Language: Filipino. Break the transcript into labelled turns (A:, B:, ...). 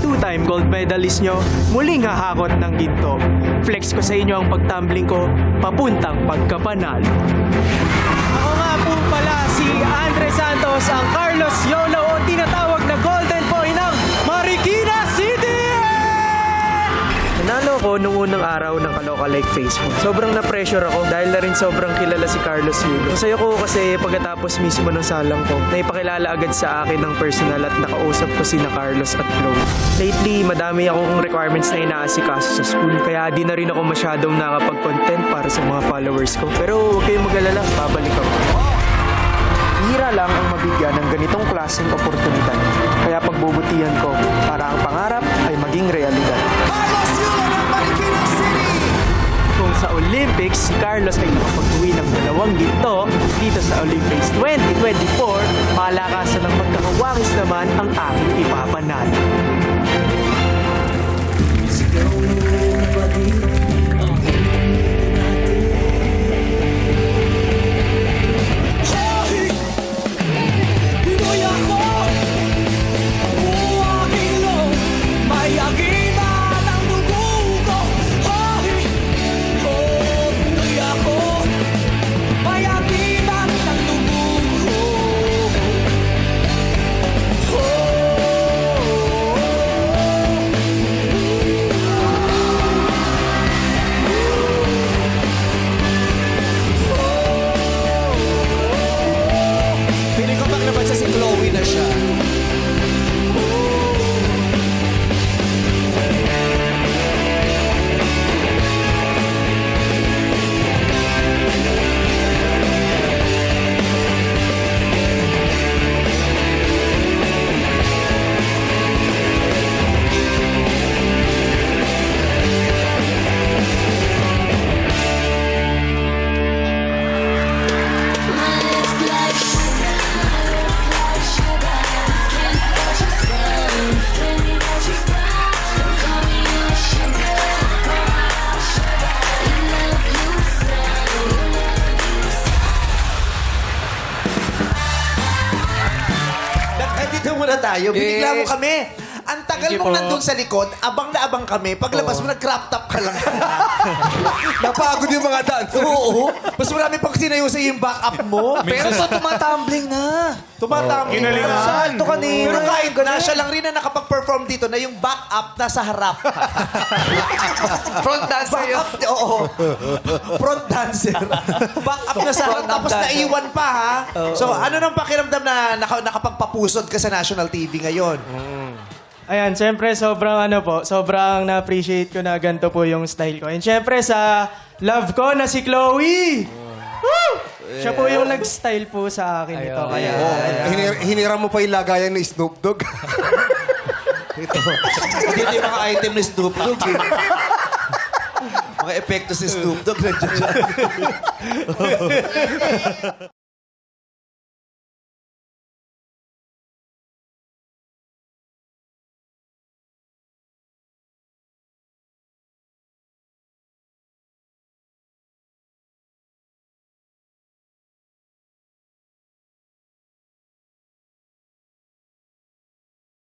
A: two-time gold medalist nyo, muling hahakot ng ginto. Flex ko sa inyo ang pagtumbling ko, papuntang pagkapanalo. Ako nga po pala si Andre Santos, ang Carlos Yolo o tinatawag na Golden Boy ng Marikina City! Nanalo ko nung unang araw ng Kaloka Like Facebook. Sobrang na-pressure ako dahil na rin sobrang kilala si Carlos Yulo. Masaya ko kasi pagkatapos mismo ng salang ko, naipakilala agad sa akin ng personal at nakausap ko sina Carlos at Chloe. Lately, madami akong requirements na inaasikaso sa school, kaya di na rin ako masyadong nakapag-content para sa mga followers ko. Pero huwag kayong mag-alala, babalik ako. Hira lang ang mabigyan ng ganitong klaseng oportunidad. Kaya pagbubutihan ko para ang pangarap ay maging realidad.
B: Carlos Yulo ng Marikina City!
A: Kung sa Olympics, si Carlos ay nakapag-uwi ng 2 ginto dito sa Olympics 2024, palakasan ng pagkakawangis naman ang aking ipapanalo.
B: Piling ko paglabas siya si Chloe na siya. Dito muna tayo. Binigla mo kami. Ang tagal
A: Thank you
B: mong
A: po.
B: nandun sa likod, abang na abang kami. Paglabas mo, nag-crop top ka lang. Napagod yung mga dance. Oo. Mas marami pang sinayusa yung back-up mo.
C: Pero so tumatumbling na.
B: Tumatambling na.
C: Salto kanina.
B: Pero kahit na, siya lang rin na nakapag-perform dito na yung back-up nasa harap.
C: Front dancer yun.
B: Back-up, oo. Front dancer. Back-up na sa harap,
C: Front
B: tapos
C: dancer.
B: naiwan pa, ha? So, ano nang pakiramdam na nakapagpapusod ka sa national TV ngayon?
A: Ayan, syempre sobrang sobrang na-appreciate ko na ganito po yung style ko. And syempre sa love ko na si Chloe! Woo! Siya po yung nag-style po sa akin ito. Kaya,
D: Hinira mo pa yung lagayan ni Snoop Dogg.
B: Dito yung mga item ni Snoop Dogg. Eh. Mga epekto si Snoop Dogg. Nandiyan siya.